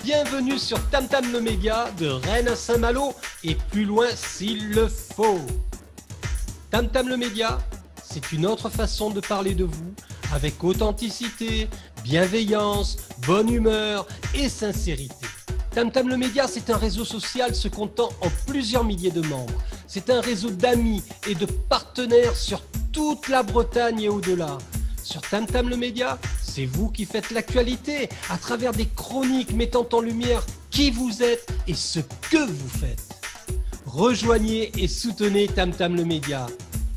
Bienvenue sur Tam Tam le Média, de Rennes à Saint-Malo et plus loin s'il le faut. Tam Tam le Média, c'est une autre façon de parler de vous avec authenticité, bienveillance, bonne humeur et sincérité. Tam Tam le Média, c'est un réseau social se comptant en plusieurs milliers de membres. C'est un réseau d'amis et de partenaires sur toute la Bretagne et au-delà. Sur Tam Tam le Média, c'est vous qui faites l'actualité à travers des chroniques mettant en lumière qui vous êtes et ce que vous faites. Rejoignez et soutenez Tam Tam le Média.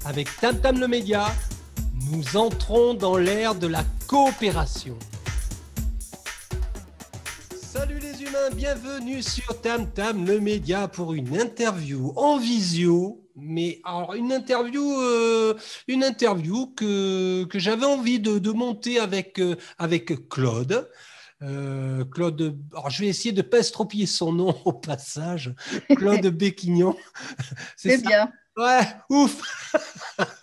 Avec Tam Tam le Média, nous entrons dans l'ère de la coopération. Salut les humains, bienvenue sur Tam Tam le Média pour une interview en visio. Mais alors une interview que j'avais envie de monter avec Claude. Claude, alors je vais essayer de ne pas estropier son nom au passage. Claude Béquignon. C'est ça? bien. Ouais, ouf.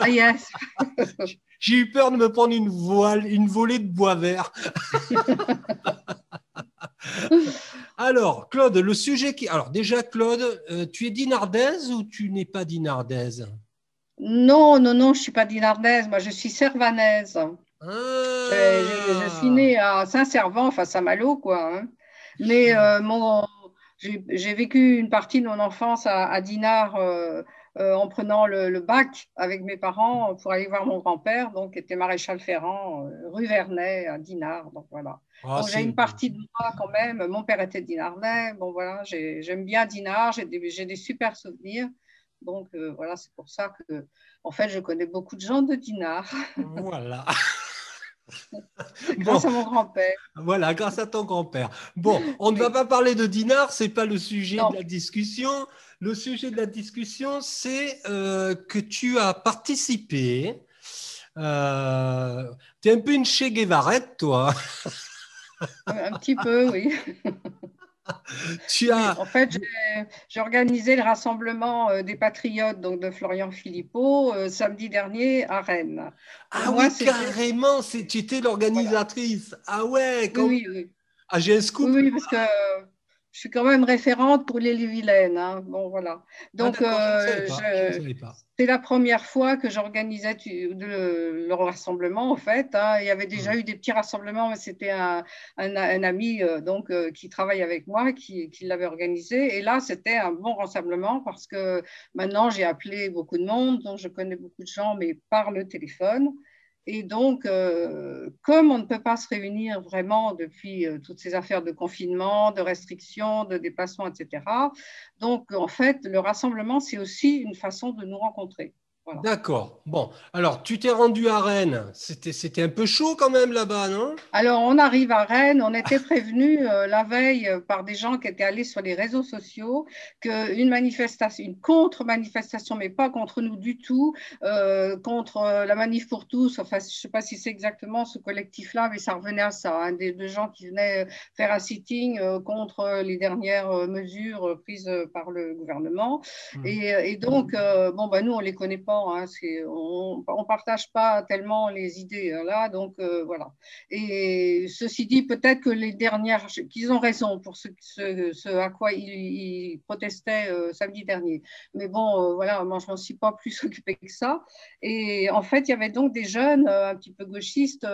Ah yes. J'ai eu peur de me prendre une volée de bois vert. Alors, Claude, le sujet qui... Alors, déjà, Claude, tu es dinardaise ou tu n'es pas dinardaise? Non, je ne suis pas dinardaise, moi je suis servanaise. Je suis Ah, née à Saint-Servant, enfin Saint-Malo, quoi. Hein. Mais j'ai vécu une partie de mon enfance à Dinard en prenant le bac avec mes parents pour aller voir mon grand-père, donc qui était maréchal ferrant, rue Vernet à Dinard. Donc voilà. ah, Donc j'ai c'est... une partie de moi quand même. Mon père était dinardais. Bon voilà, j'aime bien Dinard, j'ai des super souvenirs. Donc voilà, c'est pour ça que, en fait, je connais beaucoup de gens de Dinard. Voilà. C'est Bon, grâce à mon grand-père. voilà, grâce à ton grand-père. Bon, on ne va Oui. pas parler de dinars, c'est pas le sujet de Non, la discussion. Le sujet de la discussion, c'est que tu as participé. Tu es un peu une Che Guevarette, toi. un petit peu, oui. Tu Oui, as... en fait, j'ai organisé le rassemblement des patriotes donc de Florian Philippot samedi dernier à Rennes. Pour Ah moi, oui, c'était carrément, tu étais voilà. l'organisatrice. Ah ouais, Oui, quand même. oui, oui. Ah, j'ai un Oui, scoop. oui, parce que je suis quand même référente pour l'Ille-et-Vilaine. Hein. Bon, voilà. Ah Donc, d'accord, je ne savais pas. Je ne savais pas. c'est la première fois que j'organisais le rassemblement, en fait. Hein. Il y avait déjà Hmm. eu des petits rassemblements, mais c'était un ami qui travaille avec moi qui l'avait organisé. Et là, c'était un bon rassemblement parce que maintenant, j'ai appelé beaucoup de monde, donc je connais beaucoup de gens, mais par le téléphone. Et donc, comme on ne peut pas se réunir vraiment depuis toutes ces affaires de confinement, de restrictions, de déplacements, etc., donc en fait, le rassemblement, c'est aussi une façon de nous rencontrer. Voilà. D'accord. Bon, alors tu t'es rendu à Rennes. C'était un peu chaud quand même là-bas, non? Alors, on arrive à Rennes, on était prévenu la veille par des gens qui étaient allés sur les réseaux sociaux qu'une manifestation, une contre-manifestation, mais pas contre nous du tout, contre la Manif pour tous, enfin, je ne sais pas si c'est exactement ce collectif-là, mais ça revenait à ça, hein, des gens qui venaient faire un sitting contre les dernières mesures prises par le gouvernement. Hmm. Et donc, bon, bah, nous, on ne les connaît pas, hein, on ne partage pas tellement les idées là, donc voilà. Et ceci dit, peut-être que les dernières, qu'ils ont raison pour ce à quoi ils protestaient samedi dernier. Mais bon, voilà, moi, je ne m'en suis pas plus occupée que ça. Et en fait, il y avait donc des jeunes un petit peu gauchistes,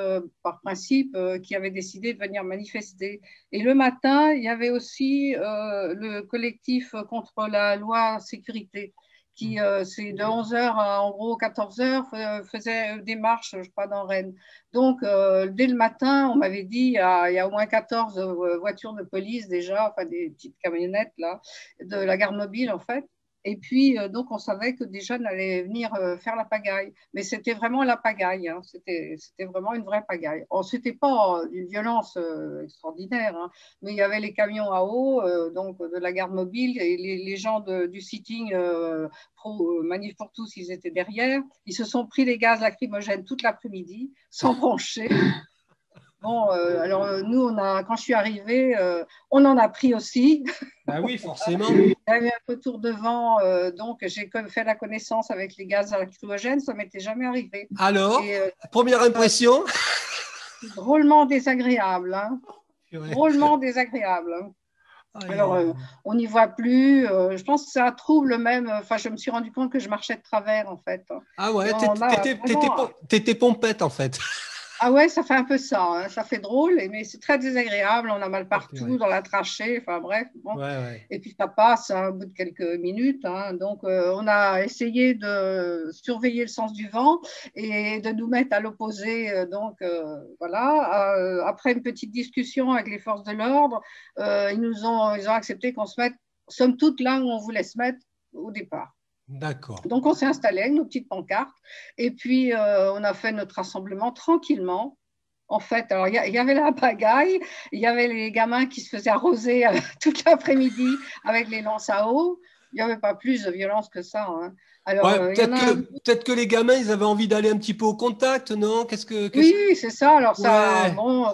par principe, qui avaient décidé de venir manifester. Et le matin, il y avait aussi le collectif contre la loi sécurité qui, c'est de 11 heures à en gros 14 heures, faisait des marches, je crois, dans Rennes. Donc, dès le matin, on m'avait dit, il y a au moins 14 voitures de police déjà, enfin des petites camionnettes là, de la garde mobile en fait. Et puis, donc, on savait que des jeunes allaient venir faire la pagaille. Mais c'était vraiment la pagaille. Hein. C'était vraiment une vraie pagaille. C'était pas une violence extraordinaire, hein, mais il y avait les camions à eau, donc de la garde mobile, et les gens du sitting Manif pour tous, ils étaient derrière. Ils se sont pris des gaz lacrymogènes toute l'après-midi, sans broncher. Bon, alors nous, quand je suis arrivée, on en a pris aussi. Bah oui, forcément. Il y avait un retour de vent, donc j'ai fait la connaissance avec les gaz lacrymogènes, ça ne m'était jamais arrivé. Alors, Et première impression? drôlement désagréable, hein. Purée. Drôlement désagréable. Aïe, Alors, aïe, aïe. on n'y voit plus. Je pense que ça trouble même. Enfin, je me suis rendu compte que je marchais de travers, en fait. Ah Et ouais, on a vraiment. t'étais pompette en fait. Ah ouais, ça fait un peu ça, hein. Ça fait drôle, mais c'est très désagréable. On a mal Oh, partout, purée. dans la trachée. Enfin bref, bon. Ouais, ouais. Et puis ça passe, hein, au bout de quelques minutes, hein. Donc, on a essayé de surveiller le sens du vent et de nous mettre à l'opposé. Donc, voilà. Après une petite discussion avec les forces de l'ordre, ils ont accepté qu'on se mette, somme toute, là où on voulait se mettre au départ. D'accord. Donc, on s'est installé avec nos petites pancartes et puis on a fait notre rassemblement tranquillement. En fait, alors il y avait la pagaille, il y avait les gamins qui se faisaient arroser toute l'après-midi avec les lances à eau. Il n'y avait pas plus de violence que ça, hein. Alors, Ouais, il y en a. peut-être que les gamins, ils avaient envie d'aller un petit peu au contact, non? Oui, c'est ça. Alors, ça, Ouais. bon,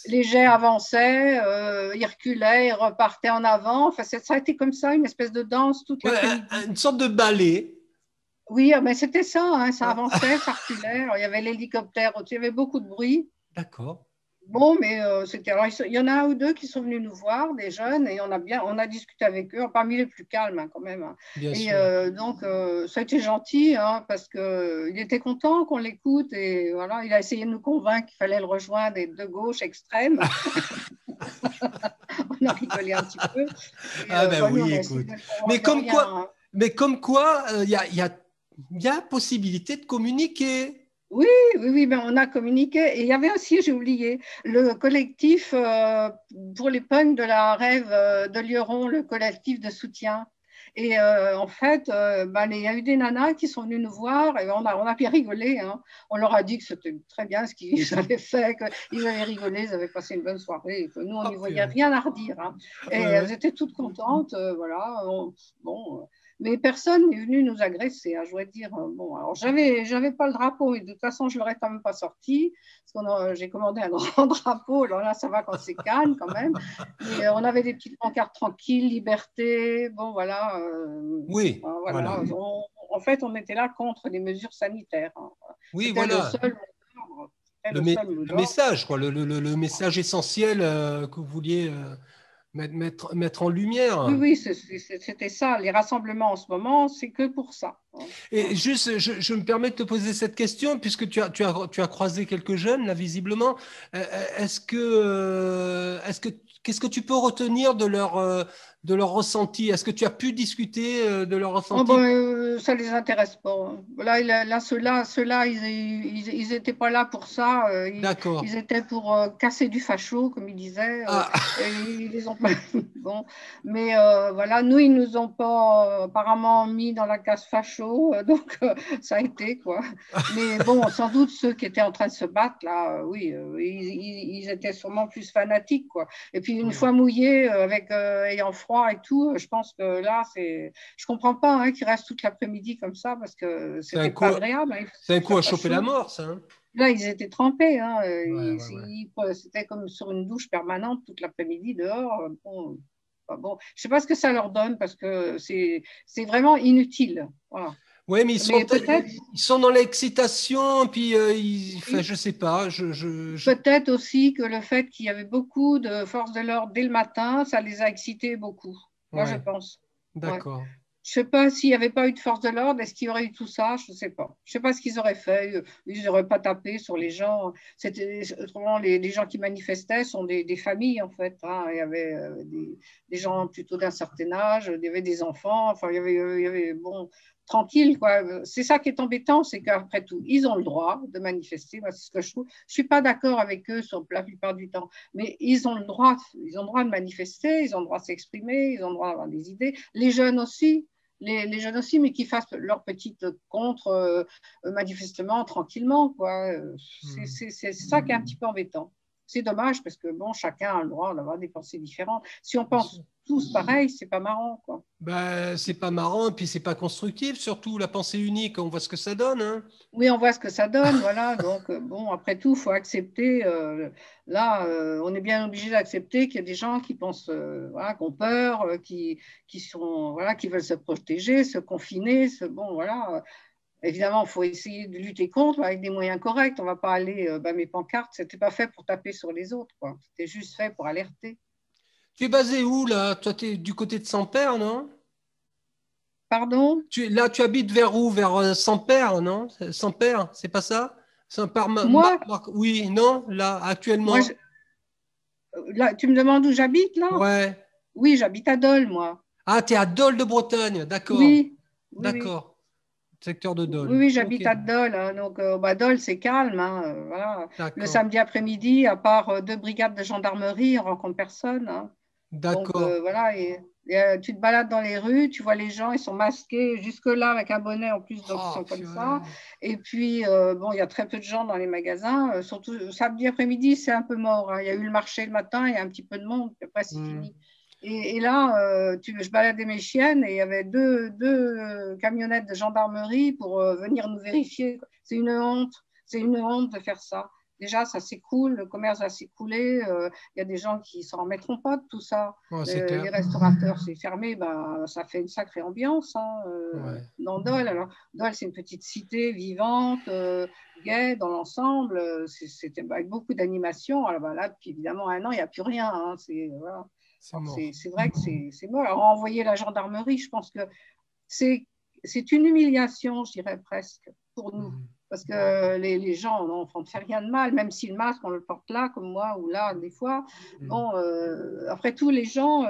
les jets avançaient, ils reculaient, ils repartaient en avant. Enfin, ça a été comme ça, une espèce de danse toute Ouais, l'après-midi. une sorte de ballet. Oui, mais c'était ça, hein, ça Ah, avançait, ça reculait. Alors, il y avait l'hélicoptère au-dessus, il y avait beaucoup de bruit. d'accord, Bon, mais c'était. Alors, il y en a un ou deux qui sont venus nous voir, des jeunes, et on a discuté avec eux, parmi les plus calmes, hein, quand même, hein. bien Et sûr. donc, ça a été gentil, hein, parce qu'il était content qu'on l'écoute, et voilà, il a essayé de nous convaincre qu'il fallait le rejoindre de gauche extrême. On a rigolé un petit peu. Et Ah ben bah, nous, on oui, a essayé écoute. de le Mais convaincre de comme rien, quoi, hein. il y a possibilité de communiquer. Oui, oui, oui, ben on a communiqué. Et il y avait aussi, j'ai oublié, le collectif pour les punks de la Rêve de Lioron, le collectif de soutien. Et en fait, ben, il y a eu des nanas qui sont venues nous voir et on a bien rigolé, hein. On leur a dit que c'était très bien ce qu'ils avaient fait, qu'ils avaient rigolé, ils avaient passé une bonne soirée, et que nous, on Ah, n'y voyait purée. rien à redire, hein. Et Ouais, elles ouais. étaient toutes contentes, voilà. Bon, mais personne n'est venu nous agresser, hein, je dois dire. Bon, alors j'avais pas le drapeau, et de toute façon, je l'aurais quand même pas sorti, parce que j'ai commandé un grand drapeau. Alors là, ça va quand c'est calme, quand même. Mais on avait des petites pancartes tranquilles, liberté. Bon, voilà. Oui, voilà. Voilà. En fait, on était là contre les mesures sanitaires, hein. Oui, C'était le voilà. seul mot d'ordre. C'était le seul mot Le d'ordre. message, quoi, le message essentiel que vous vouliez mettre en Oui, lumière. oui, c'était ça. Les rassemblements en ce moment, c'est que pour ça, hein. Et juste, je me permets de te poser cette question, puisque tu as croisé quelques jeunes, là, visiblement. Qu'est-ce que tu peux retenir de leur ressenti? Est-ce que tu as pu discuter de leur Oh ben, ressenti? ça les intéresse pas, hein. Là, ceux-là, ils étaient pas là pour ça. D'accord. Ils étaient pour casser du facho, comme ils disaient. Ah, Et ils les ont pas. Bon, mais voilà, nous, ils nous ont pas apparemment mis dans la case facho, donc ça a été quoi. Mais bon, sans doute ceux qui étaient en train de se battre là, oui, ils étaient sûrement plus fanatiques quoi. Et puis une oui. fois mouillés, avec ayant froid et tout, je pense que là, je comprends pas, hein, qu'ils restent toute l'après-midi comme ça parce que C'est un c'était coup, pas agréable, hein, il c'est un faisait coup à pas choper la chaud. mort, ça, hein. Là, ils étaient trempés, hein, Ouais, ouais, ouais. c'était comme sur une douche permanente toute l'après-midi dehors. Bon, bon, je sais pas ce que ça leur donne parce que c'est vraiment inutile. Voilà. Ouais, mais Mais peut-être, ils sont dans l'excitation, puis enfin, oui, je sais pas. peut-être aussi que le fait qu'il y avait beaucoup de forces de l'ordre dès le matin, ça les a excités beaucoup. Moi, je Ouais, pense. Ouais. d'accord. Je sais pas s'il n'y avait pas eu de force de l'ordre, est-ce qu'il y aurait eu tout ça? Je ne sais pas. Je ne sais pas ce qu'ils auraient fait. Ils n'auraient pas tapé sur les gens. Autrement, les gens qui manifestaient sont des familles, en fait, hein. Il y avait des gens plutôt d'un certain âge, il y avait des enfants. Enfin, il y avait bon, tranquille, quoi. C'est ça qui est embêtant, c'est qu'après tout, ils ont le droit de manifester. Moi, c'est ce que je trouve. Je ne suis pas d'accord avec eux sur la plupart du temps, mais ils ont le droit de manifester, ils ont le droit de s'exprimer, ils ont le droit d'avoir des idées. Les jeunes aussi. Les jeunes aussi, mais qui fassent leur petite contre manifestement, tranquillement, quoi. Hmm. C'est ça qui est un petit peu embêtant. C'est dommage parce que bon, chacun a le droit d'avoir des pensées différentes. Si on Bien pense sûr. tous pareil, c'est pas marrant, quoi. Ben, c'est pas marrant, et puis c'est pas constructif, surtout la pensée unique, on voit ce que ça donne, hein. Oui, on voit ce que ça donne, voilà. Donc, bon, après tout, il faut accepter. Là, on est bien obligé d'accepter qu'il y a des gens qui pensent, voilà, qui ont peur, qui sont, voilà, qui veulent se protéger, se confiner. Bon, voilà. Évidemment, il faut essayer de lutter contre avec des moyens corrects. On ne va pas aller, mes pancartes, ce n'était pas fait pour taper sur les autres, quoi. C'était juste fait pour alerter. Tu es basé où là? Toi, tu es du côté de Saint-Père, non? Pardon? Là, tu habites vers où? Vers Saint-Père, non? Saint-Père, c'est pas ça? Saint-Père, Moi, oui, non? Là, moi actuellement. là, tu me demandes où j'habite, là? Ouais. Oui, j'habite à Dole, moi. Ah, tu es à Dole de Bretagne, d'accord. Oui, oui, oui. D'accord. Secteur de Oui, Dole. oui, Ok, j'habite à Dole, hein, donc Dole, c'est calme, hein, voilà. Le d'accord. samedi après-midi, à part 2 brigades de gendarmerie, on rencontre personne, hein. Donc D'accord. voilà, tu te balades dans les rues, tu vois les gens, ils sont masqués jusque-là avec un bonnet en plus, donc ils Oh, sont comme ça. purée. Et puis, bon, il y a très peu de gens dans les magasins, surtout samedi après-midi, c'est un peu mort, hein. Il y a eu le marché le matin, il y a un petit peu de monde, puis après, c'est Hmm. fini. Et là, je baladais mes chiennes et il y avait deux camionnettes de gendarmerie pour venir nous vérifier. C'est une honte de faire ça. Déjà, ça s'écoule, le commerce va s'écouler. Il y a des gens qui ne s'en remettront pas de tout ça. Ouais, c'est clair. Les restaurateurs, c'est fermé, ben, ça fait une sacrée ambiance, hein, Ouais. dans Dole. Alors, Dole, c'est une petite cité vivante, gaie dans l'ensemble. C'était avec beaucoup d'animation. Alors ben, là, depuis évidemment 1 an, il n'y a plus rien, hein. Voilà. C'est mort. C'est vrai que c'est mort. Alors, envoyer la gendarmerie, je pense que c'est une humiliation, je dirais presque, pour nous. Hmm. Parce que les gens, on ne fait rien de mal, même si le masque, on le porte là, comme moi, ou là, des fois. Hmm. Bon, après tout, les gens,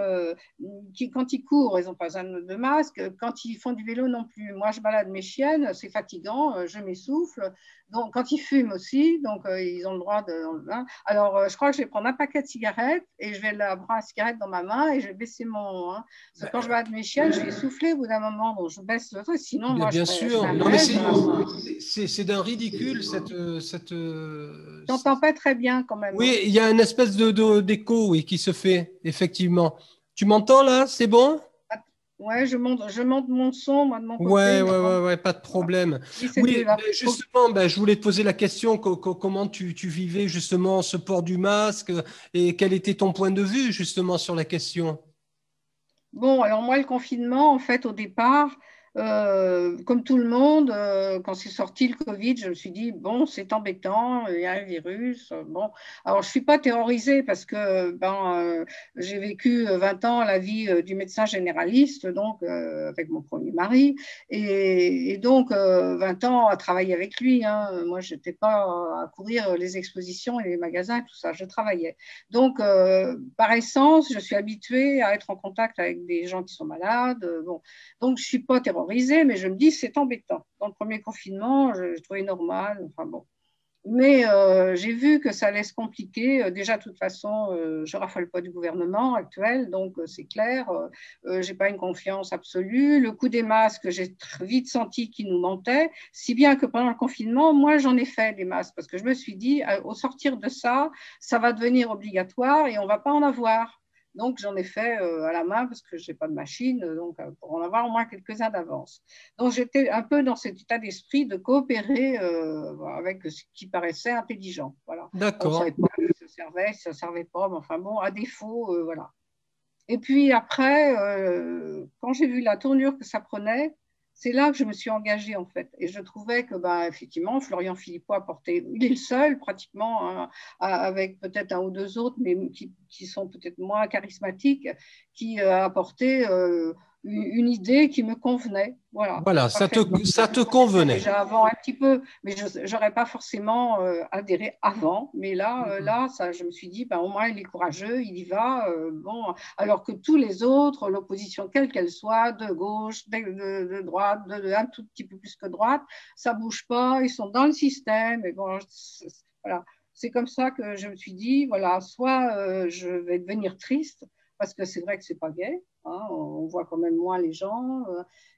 quand ils courent, ils n'ont pas besoin de masque. Quand ils font du vélo non plus. Moi, je balade mes chiennes, c'est fatigant, je m'essouffle. Donc, quand ils fument aussi, donc ils ont le droit de. Hein. Alors, je crois que je vais prendre un paquet de cigarettes et je vais prendre la cigarette dans ma main et je vais baisser mon. Hein. Parce que quand je balade mes chiennes, je vais souffler au bout d'un moment. Bon, je baisse le truc, sinon, moi, je Bien ferais sûr. un Non, mais malaise. Hein. c'est d'un ridicule Je n'entends pas très bien quand même. Hein. Oui, il y a une espèce d'écho, oui, qui se fait, effectivement. Tu m'entends là? C'est bon? Ouais, je monte mon son, moi, de mon côté, Ouais, mais ouais, bon, ouais, ouais, pas de voilà. problème. Oui, c'est mieux Oui, là. ben, justement, ben, je voulais te poser la question, comment tu vivais justement ce port du masque et quel était ton point de vue justement sur la question? Bon, alors moi, le confinement, en fait, au départ, comme tout le monde, quand c'est sorti le Covid, je me suis dit, bon, c'est embêtant, il y a un virus. Bon, alors je ne suis pas terrorisée parce que j'ai vécu 20 ans la vie du médecin généraliste, donc avec mon premier mari, et donc 20 ans à travailler avec lui. Hein. Moi, je n'étais pas à courir les expositions et les magasins, tout ça, je travaillais. Donc, par essence, je suis habituée à être en contact avec des gens qui sont malades. Bon. Donc, je ne suis pas terrorisée, mais je me dis, c'est embêtant. Dans le premier confinement, je trouvais normal. Enfin, bon. Mais j'ai vu que ça allait se compliquer. Déjà, de toute façon, je ne raffole pas du gouvernement actuel, donc c'est clair. Je n'ai pas une confiance absolue. Le coût des masques, j'ai très vite senti qu'il nous mentait, si bien que pendant le confinement, moi, j'en ai fait des masques, parce que je me suis dit, au sortir de ça, ça va devenir obligatoire et on ne va pas en avoir. Donc, j'en ai fait à la main parce que je n'ai pas de machine, donc pour en avoir au moins quelques-uns d'avance. Donc, j'étais un peu dans cet état d'esprit de coopérer avec ce qui paraissait intelligent. Voilà. On ne savait D'accord. pas si ça ne servait pas, mais enfin bon, à défaut, voilà. Et puis après, quand j'ai vu la tournure que ça prenait, c'est là que je me suis engagée en fait. Et je trouvais que, effectivement, Florian Philippot apportait, il est le seul pratiquement, hein, avec peut-être un ou deux autres, mais qui sont peut-être moins charismatiques, qui a apporté une idée qui me convenait. Voilà, Voilà, parfaitement. ça te C'était convenait. déjà avant un petit peu, mais je n'aurais pas forcément adhéré avant. Mais là, ça, je me suis dit, au moins, il est courageux, il y va. Bon, alors que tous les autres, l'opposition, quelle qu'elle soit, de gauche, de droite, un tout petit peu plus que droite, ça ne bouge pas, ils sont dans le système. Et bon, voilà. C'est comme ça que je me suis dit, voilà, soit je vais devenir triste, parce que c'est vrai que c'est pas gai, hein, on voit quand même moins les gens,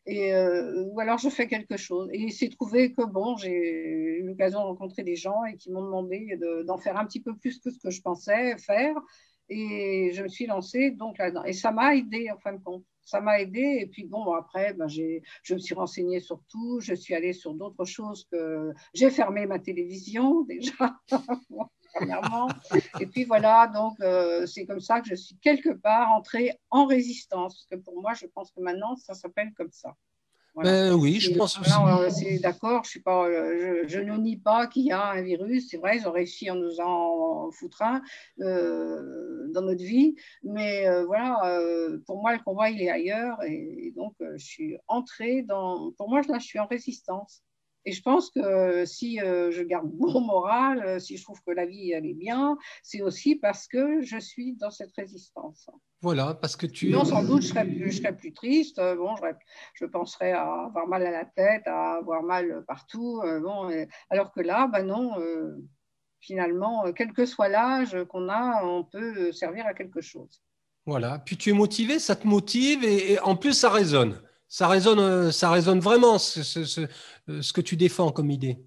ou alors je fais quelque chose. Et il s'est trouvé que bon, j'ai eu l'occasion de rencontrer des gens et qui m'ont demandé d'en faire un petit peu plus que ce que je pensais faire. Et je me suis lancée donc là-dedans. Et ça m'a aidé en fin de compte. Ça m'a aidé. Et puis bon, après, je me suis renseignée sur tout. Je suis allée sur d'autres choses que j'ai fermé ma télévision déjà. Premièrement. Et puis voilà, donc c'est comme ça que je suis quelque part entrée en résistance. Parce que pour moi, je pense que maintenant, ça s'appelle comme ça. Voilà. Ben oui, je pense aussi. Voilà, c'est d'accord, je ne nie pas qu'il y a un virus. C'est vrai, ils ont réussi à nous en foutre un dans notre vie. Mais voilà, pour moi, le combat, il est ailleurs. Et donc, je suis entrée dans. Pour moi, là, je suis en résistance. Et je pense que si je garde bon moral, si je trouve que la vie, elle est bien, c'est aussi parce que je suis dans cette résistance. Voilà, parce que tu es... Sinon, sans doute, je serais plus triste. Bon, je penserais à avoir mal à la tête, à avoir mal partout. Bon, alors que là, ben non, finalement, quel que soit l'âge qu'on a, on peut servir à quelque chose. Voilà, puis tu es motivé, ça te motive et en plus ça résonne. Ça résonne vraiment ce que tu défends comme idée.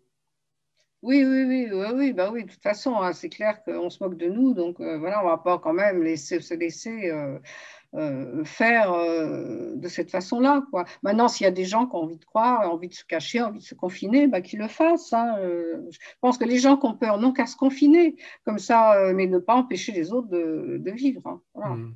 Oui, oui, oui, oui, oui, bah oui, de toute façon, hein, c'est clair qu'on se moque de nous, donc voilà, on ne va pas quand même se laisser faire de cette façon-là, quoi. Maintenant, s'il y a des gens qui ont envie de croire, envie de se cacher, envie de se confiner, bah, qu'ils le fassent, hein. Je pense que les gens qui ont peur n'ont qu'à se confiner, comme ça, mais ne pas empêcher les autres de vivre, hein. Voilà. Hmm.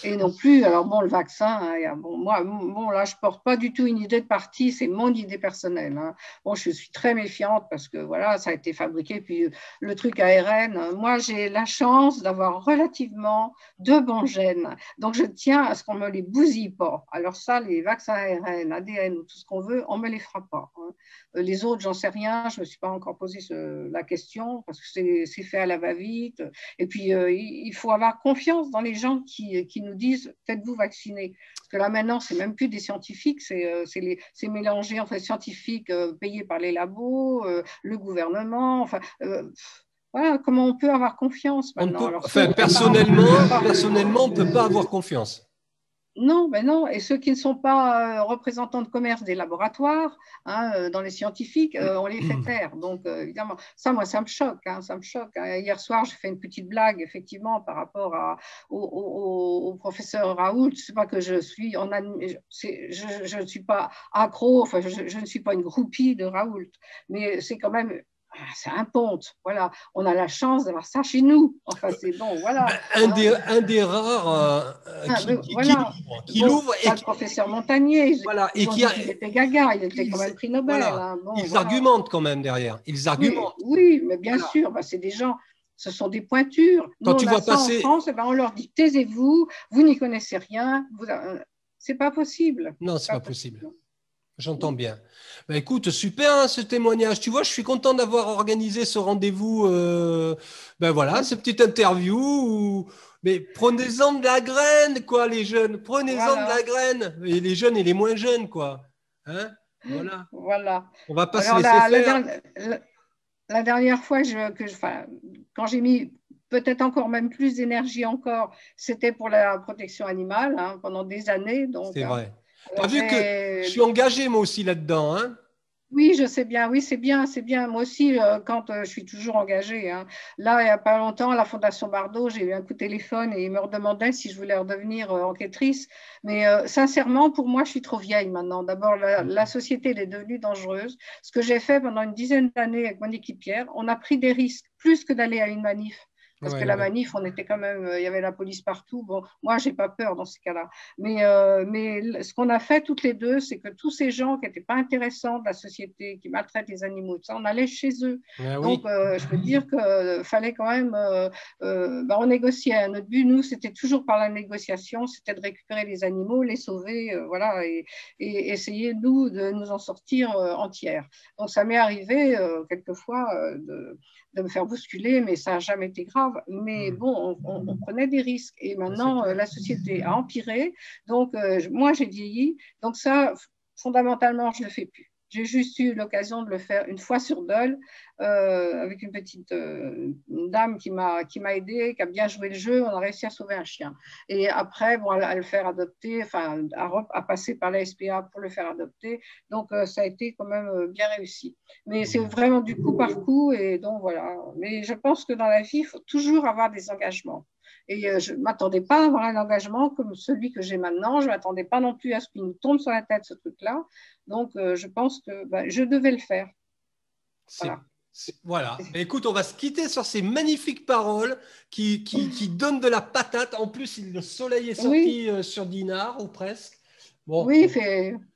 Et non plus, alors bon, le vaccin, hein, bon, moi, bon, là, je ne porte pas du tout une idée de parti, c'est mon idée personnelle, hein. Bon, je suis très méfiante parce que voilà, ça a été fabriqué, puis le truc ARN, moi, j'ai la chance d'avoir relativement de bons gènes. Donc, je tiens à ce qu'on ne me les bousille pas. Alors ça, les vaccins ARN, ADN ou tout ce qu'on veut, on ne me les fera pas, hein. Les autres, j'en sais rien, je ne me suis pas encore posé la question parce que c'est fait à la va-vite. Et puis, il faut avoir confiance dans les gens qui nous disent faites-vous vacciner. Parce que là, maintenant, c'est même plus des scientifiques, c'est mélangé, enfin, scientifiques payés par les labos, le gouvernement. Enfin, voilà, comment on peut avoir confiance On ne maintenant? peut, Alors, enfin, personnellement, on ne peut pas avoir confiance. non, ben non. Et ceux qui ne sont pas représentants de commerce des laboratoires, hein, dans les scientifiques, on les fait taire. Donc, évidemment, ça, moi, ça me choque, hein, ça me choque, hein. Hier soir, j'ai fait une petite blague, effectivement, par rapport au professeur Raoult. C'est pas que je suis je ne suis pas accro, enfin, je ne suis pas une groupie de Raoult, mais c'est quand même. C'est un ponte, voilà. On a la chance d'avoir ça chez nous. Enfin, c'est bon, voilà. Un des rares Voilà. qui Bon, l'ouvre pas le professeur Montagnier, voilà, et ils ont dit qu'il était gaga, il était quand même prix Nobel, voilà, hein. Bon, ils voilà. argumentent quand même derrière. Ils Oui, argumentent. oui, mais bien Voilà. sûr, bah, c'est des gens, ce sont des pointures. Nous, Quand tu on a vois ça en passer, France, et ben, on leur dit taisez-vous, vous n'y connaissez rien, c'est pas possible. non, c'est pas possible. J'entends bien. Ben, écoute, super hein, ce témoignage. Tu vois, je suis content d'avoir organisé ce rendez-vous. Ben voilà, cette petite interview. Mais prenez-en de la graine, quoi, les jeunes. Prenez-en de Voilà, la graine. Et les jeunes et les moins jeunes, quoi. Hein? Voilà. voilà. On va pas se Alors, laisser faire. la dernière fois enfin, quand j'ai mis peut-être encore même plus d'énergie encore, c'était pour la protection animale, hein, pendant des années. Donc, C'est hein. vrai. Tu as Alors, vu que je suis engagé, moi aussi, là-dedans. Hein? oui, je sais bien, oui, c'est bien, c'est bien. Moi aussi, quand je suis toujours engagée, hein. Là, il n'y a pas longtemps, la Fondation Bardot, j'ai eu un coup de téléphone et ils me redemandaient si je voulais redevenir enquêtrice. Mais sincèrement, pour moi, je suis trop vieille maintenant. D'abord, la société, elle est devenue dangereuse. Ce que j'ai fait pendant une dizaine d'années avec mon équipière, on a pris des risques plus que d'aller à une manif. Parce que Ouais, la ouais. manif, on était quand même, il y avait la police partout. Bon, moi, j'ai pas peur dans ces cas-là. Mais ce qu'on a fait toutes les deux, c'est que tous ces gens qui n'étaient pas intéressants de la société, qui maltraitent les animaux, ça, on allait chez eux. Ouais, Donc, oui. je peux dire qu'il fallait quand même, on négociait. Notre but, nous, c'était toujours par la négociation, c'était de récupérer les animaux, les sauver, voilà, et essayer, nous, de nous en sortir entières. Donc, ça m'est arrivé quelquefois de me faire bousculer, mais ça n'a jamais été grave. Mais bon, on prenait des risques. Et maintenant, la société a empiré. Donc, moi, j'ai vieilli. Donc, ça, fondamentalement, je ne le fais plus. J'ai juste eu l'occasion de le faire une fois sur deux avec une petite dame qui m'a aidée, qui a bien joué le jeu. On a réussi à sauver un chien. Et après, bon, à le faire adopter, enfin, à passer par la SPA pour le faire adopter. Donc, ça a été quand même bien réussi. Mais c'est vraiment du coup par coup. Et donc, voilà. Mais je pense que dans la vie, il faut toujours avoir des engagements. Et je ne m'attendais pas à avoir un engagement comme celui que j'ai maintenant. Je ne m'attendais pas non plus à ce qu'il nous tombe sur la tête, ce truc-là. Donc, je pense que je devais le faire. Voilà. Voilà. Écoute, on va se quitter sur ces magnifiques paroles qui donnent de la patate. En plus, le soleil est sorti Oui, sur Dinard, ou presque. Bon, oui,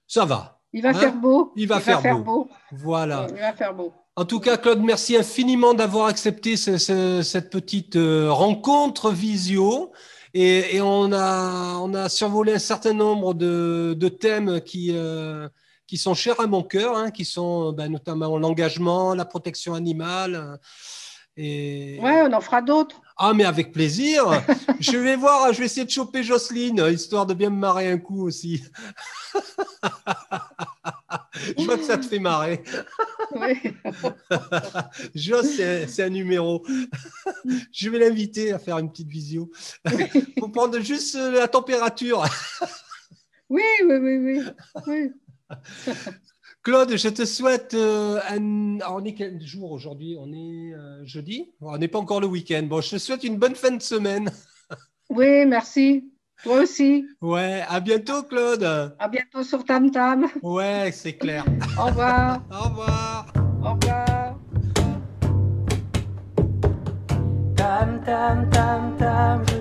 ça va. Il va Hein? faire beau. Il va faire beau. Voilà. Il va faire beau. En tout cas, Claude, merci infiniment d'avoir accepté cette petite rencontre visio. Et on a survolé un certain nombre de thèmes qui sont chers à mon cœur, hein, qui sont notamment l'engagement, la protection animale. Ouais, on en fera d'autres. Ah, mais avec plaisir. Je vais essayer de choper Jocelyne, histoire de bien me marrer un coup aussi. Je vois que ça te fait marrer. Oui. Joss, c'est un numéro. Je vais l'inviter à faire une petite visio. Il faut prendre juste la température. Oui. Oui. Claude, je te souhaite Alors, on est quel jour aujourd'hui? On est jeudi? Bon, on n'est pas encore le week-end. Bon, je te souhaite une bonne fin de semaine. Oui, merci. Toi aussi. Ouais, à bientôt, Claude. À bientôt sur Tam Tam. Ouais, c'est clair. Au revoir. Au revoir. Au revoir. Tam tam tam tam, je